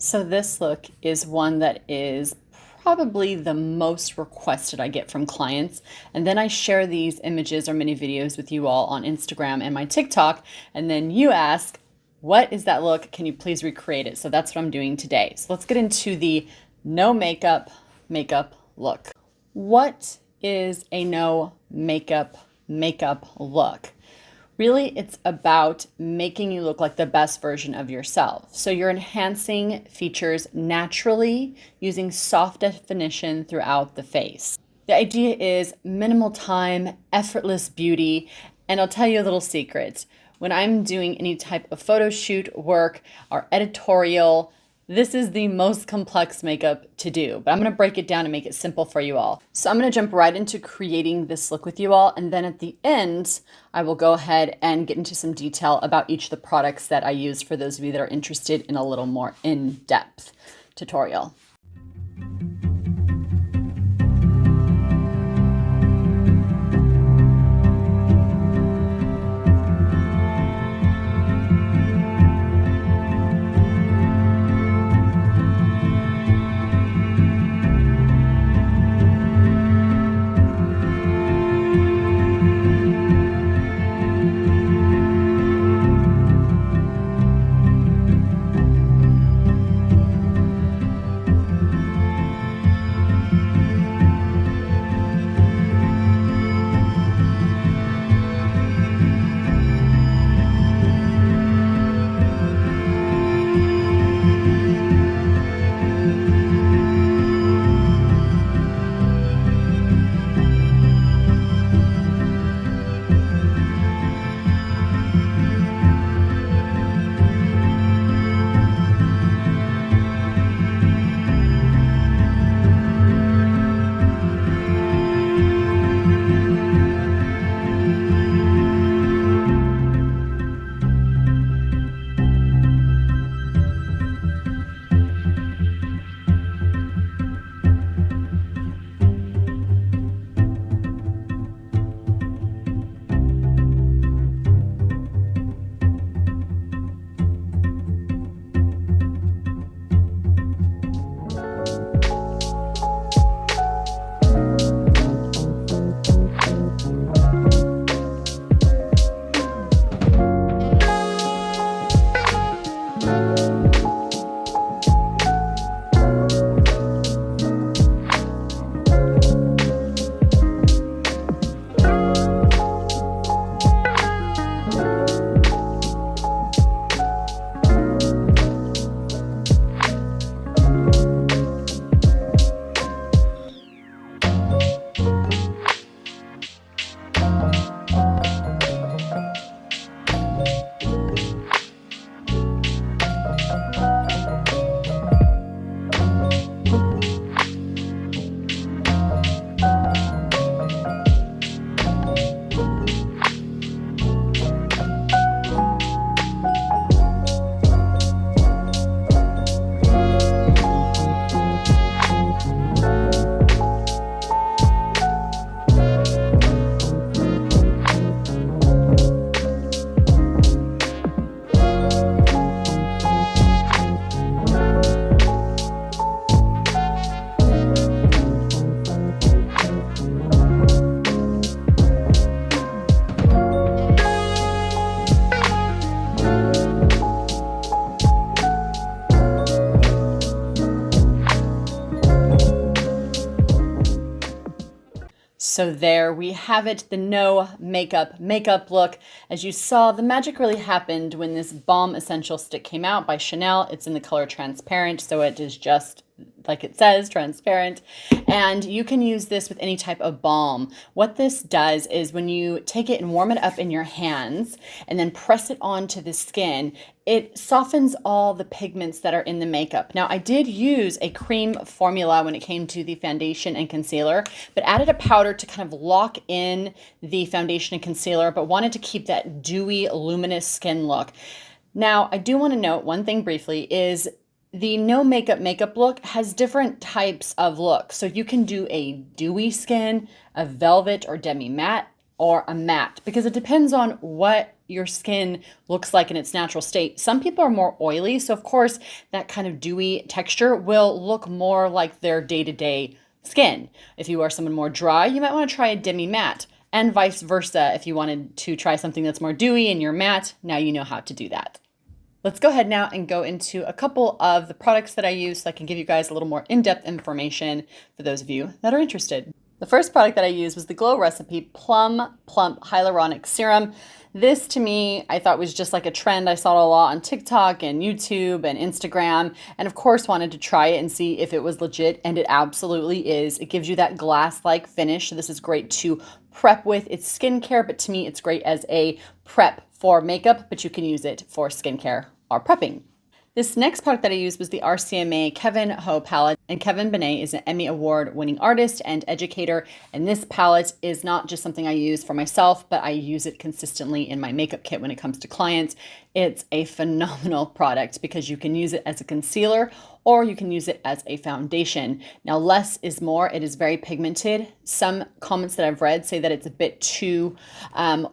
So this look is one that is probably the most requested I get from clients. And then I share these images or mini videos with you all on Instagram and my TikTok. And then you ask, what is that look? Can you please recreate it? So that's what I'm doing today. So let's get into the no makeup look. What is a no makeup look? Really, it's about making you look like the best version of yourself. So you're enhancing features naturally using soft definition throughout the face. The idea is minimal time, effortless beauty, and I'll tell you a little secret. When I'm doing any type of photo shoot work or editorial, this is the most complex makeup to do, but I'm going to break it down and make it simple for you all. So I'm going to jump right into creating this look with you all, and then at the end, I will go ahead and get into some detail about each of the products that I use for those of you that are interested in a little more in-depth tutorial. So there we have it, the no makeup look. As you saw, the magic really happened when this Balm Essential Stick came out by Chanel. It's in the color transparent, so it is just like it says, transparent. And you can use this with any type of balm. What this does is when you take it and warm it up in your hands and then press it onto the skin, it softens all the pigments that are in the makeup. Now, I did use a cream formula when it came to the foundation and concealer, but added a powder to kind of lock in the foundation and concealer, but wanted to keep that dewy, luminous skin look. Now, I do want to note one thing briefly is the no makeup look has different types of looks. So you can do a dewy skin, a velvet or demi matte or a matte, because it depends on what your skin looks like in its natural state. Some people are more oily, so of course that kind of dewy texture will look more like their day-to-day skin. If you are someone more dry, you might want to try a demi-matte, and vice versa. If you wanted to try something that's more dewy and you're matte, now you know how to do that. Let's go ahead now and go into a couple of the products that I use so I can give you guys a little more in-depth information for those of you that are interested. The first product that I used was the Glow Recipe Plum Plump Hyaluronic Serum. This to me, I thought was just like a trend. I saw it a lot on TikTok and YouTube and Instagram, and of course wanted to try it and see if it was legit, and it absolutely is. It gives you that glass-like finish. So this is great to prep with. It's skincare, but to me it's great as a prep for makeup, but you can use it for skincare or prepping. This next product that I used was the Rcma Kevin Ho palette, and Kevin Benet is an Emmy Award winning artist and educator, and this palette is not just something I use for myself, but I use it consistently in my makeup kit when it comes to clients. It's a phenomenal product because you can use it as a concealer or you can use it as a foundation. Now, less is more. It is very pigmented. Some comments that I've read say that it's a bit too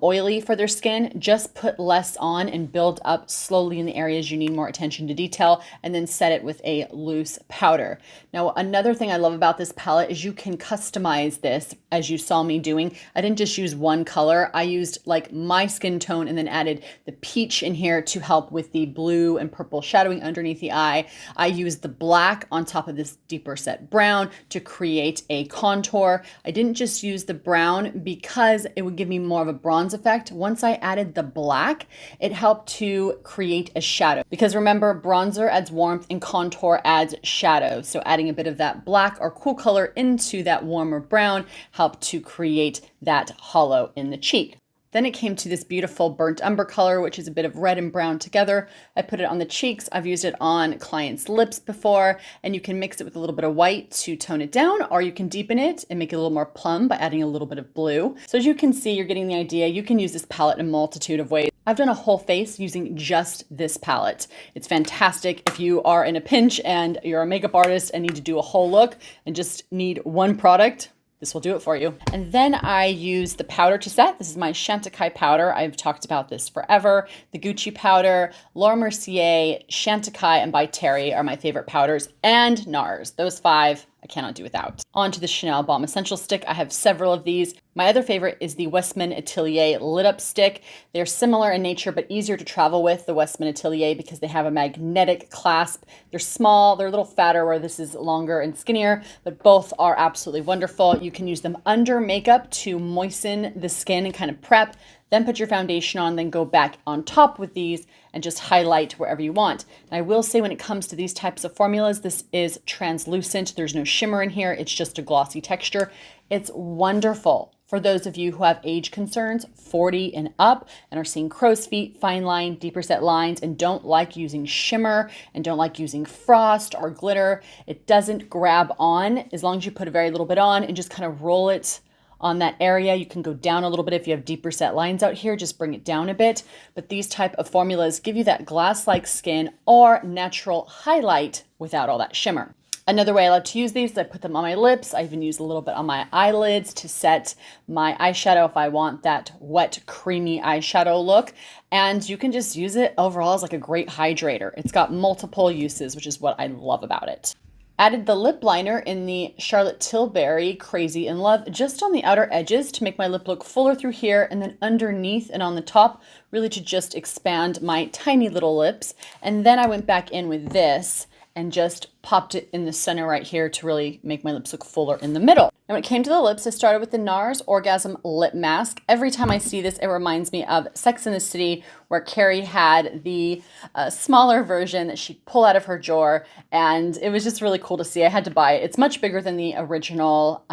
oily for their skin. Just put less on and build up slowly in the areas you need more attention to detail, and then set it with a loose powder. Now, another thing I love about this palette is you can customize this as you saw me doing. I didn't just use one color. I used like my skin tone and then added the peach in here to help with the blue and purple shadowing underneath the eye. I used the black on top of this deeper set brown to create a contour. I didn't just use the brown because it would give me more of a bronze effect. Once I added the black, it helped to create a shadow, because remember, bronzer adds warmth and contour adds shadow. So adding a bit of that black or cool color into that warmer brown helped to create that hollow in the cheek. Then it came to this beautiful burnt umber color, which is a bit of red and brown together. I put it on the cheeks. I've used it on clients' lips before, and you can mix it with a little bit of white to tone it down, or you can deepen it and make it a little more plum by adding a little bit of blue. So as you can see, you're getting the idea. You can use this palette in a multitude of ways. I've done a whole face using just this palette. It's fantastic if you are in a pinch and you're a makeup artist and need to do a whole look and just need one product. This will do it for you. And then I use the powder to set. This is my Chantecaille powder. I've talked about this forever. The Gucci powder, Laura Mercier, Chantecaille, and by Cheri are my favorite powders, and Nars. Those five I cannot do without. On to the Chanel Balm Essential Stick. I have several of these. My other favorite is the Westman Atelier Lit Up Stick. They're similar in nature, but easier to travel with, the Westman Atelier, because they have a magnetic clasp. They're small, they're a little fatter where this is longer and skinnier, but both are absolutely wonderful. You can use them under makeup to moisten the skin and kind of prep, then put your foundation on, then go back on top with these and just highlight wherever you want. And I will say, when it comes to these types of formulas, this is translucent. There's no shimmer in here. It's just a glossy texture. It's wonderful for those of you who have age concerns, 40 and up, and are seeing crow's feet, fine line, deeper set lines, and don't like using shimmer and don't like using frost or glitter. It doesn't grab on as long as you put a very little bit on and just kind of roll it on that area. You can go down a little bit if you have deeper set lines out here, just bring it down a bit. But these type of formulas give you that glass-like skin or natural highlight without all that shimmer. Another way I love to use these is I put them on my lips. I even use a little bit on my eyelids to set my eyeshadow if I want that wet, creamy eyeshadow look. And you can just use it overall as like a great hydrator. It's got multiple uses, which is what I love about it. Added the lip liner in the Charlotte Tilbury Crazy in Love just on the outer edges to make my lip look fuller through here, and then underneath and on the top really to just expand my tiny little lips. And then I went back in with this and just popped it in the center right here to really make my lips look fuller in the middle. And when it came to the lips, I started with the Nars Orgasm Lip Mask. Every time I see this, it reminds me of Sex and the City, where Cheri had the smaller version that she'd pull out of her drawer, and it was just really cool to see. I had to buy it. It's much bigger than the original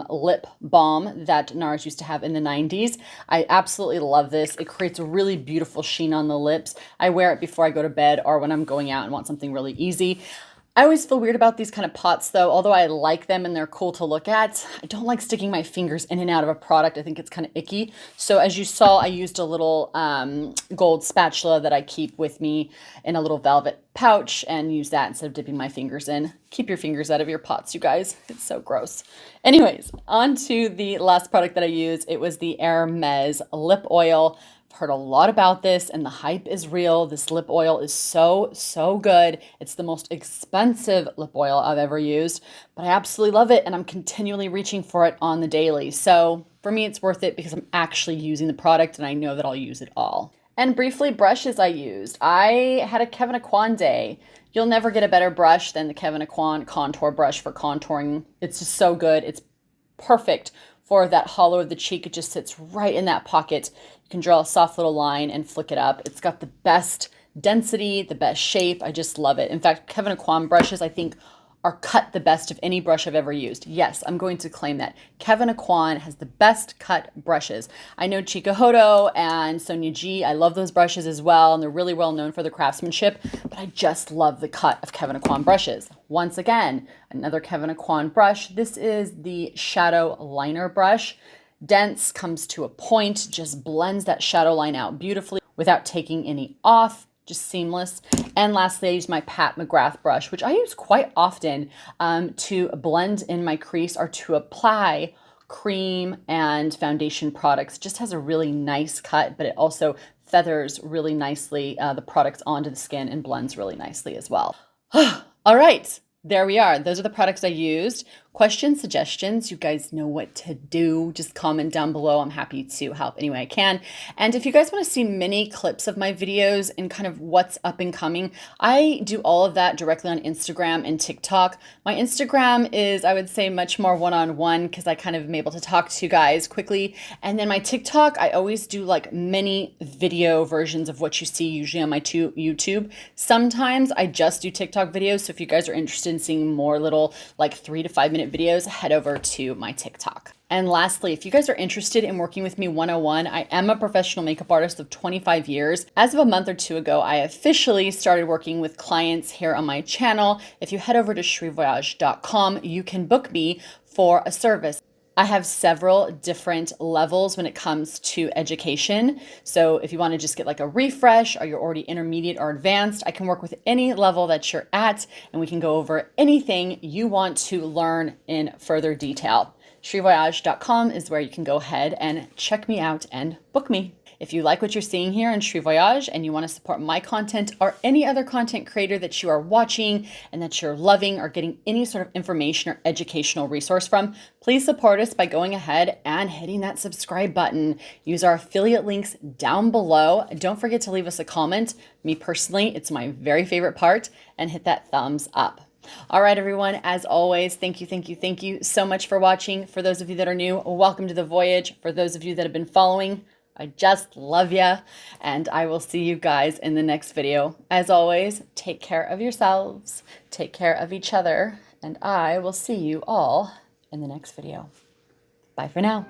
lip balm that Nars used to have in the 90s. I absolutely love this. It creates a really beautiful sheen on the lips. I wear it before I go to bed or when I'm going out and want something really easy. I always feel weird about these kind of pots though, although I like them and they're cool to look at. I don't like sticking my fingers in and out of a product. I think it's kind of icky. So as you saw, I used a little gold spatula that I keep with me in a little velvet pouch and use that instead of dipping my fingers in. Keep your fingers out of your pots, you guys. It's so gross. Anyways, on to the last product that I used. It was the Hermes lip oil. I've heard a lot about this and the hype is real. This lip oil is so good. It's the most expensive lip oil I've ever used, but I absolutely love it and I'm continually reaching for it on the daily. So for me, it's worth it because I'm actually using the product and I know that I'll use it all. And briefly, brushes I used. I had a Kevyn Aucoin day. You'll never get a better brush than the Kevyn Aucoin contour brush for contouring. It's just so good. It's perfect for that hollow of the cheek. It just sits right in that pocket. You can draw a soft little line and flick it up. It's got the best density, the best shape. I just love it. In fact, Kevyn Aucoin brushes, I think, are cut the best of any brush I've ever used. Yes, I'm going to claim that. Kevyn Aucoin has the best cut brushes. I know Chica Hodo and Sonia G, I love those brushes as well, and they're really well known for the craftsmanship, but I just love the cut of Kevyn Aucoin brushes. Once again, another Kevyn Aucoin brush. This is the Shadow Liner brush. Dense, comes to a point, just blends that shadow line out beautifully without taking any off. Just seamless. And lastly, I use my Pat McGrath brush, which I use quite often to blend in my crease or to apply cream and foundation products. It just has a really nice cut, but it also feathers really nicely the products onto the skin and blends really nicely as well. All right. There we are. Those are the products I used. Questions, suggestions, you guys know what to do. Just comment down below. I'm happy to help any way I can. And if you guys want to see mini clips of my videos and kind of what's up and coming, I do all of that directly on Instagram and TikTok. My Instagram is, I would say, much more one-on-one because I kind of am able to talk to you guys quickly. And then my TikTok, I always do like mini video versions of what you see usually on my YouTube. Sometimes I just do TikTok videos. So if you guys are interested in seeing more little like 3 to 5 minute videos, head over to my TikTok. And lastly, if you guys are interested in working with me one-on-one, I am a professional makeup artist of 25 years. As of a month or two ago, I officially started working with clients here on my channel. If you head over to cherivoyage.com, you can book me for a service. I have several different levels when it comes to education. So if you want to just get like a refresh or you're already intermediate or advanced, I can work with any level that you're at and we can go over anything you want to learn in further detail. cherivoyage.com is where you can go ahead and check me out and book me. If you like what you're seeing here in Cheri Voyage and you want to support my content or any other content creator that you are watching and that you're loving or getting any sort of information or educational resource from, please support us by going ahead and hitting that subscribe button. Use our affiliate links down below. Don't forget to leave us a comment. Me personally, it's my very favorite part, and hit that thumbs up. All right, everyone, as always, thank you so much for watching. For those of you that are new, welcome to the Voyage. For those of you that have been following, I just love you, and I will see you guys in the next video. As always, take care of yourselves, take care of each other, and I will see you all in the next video. Bye for now.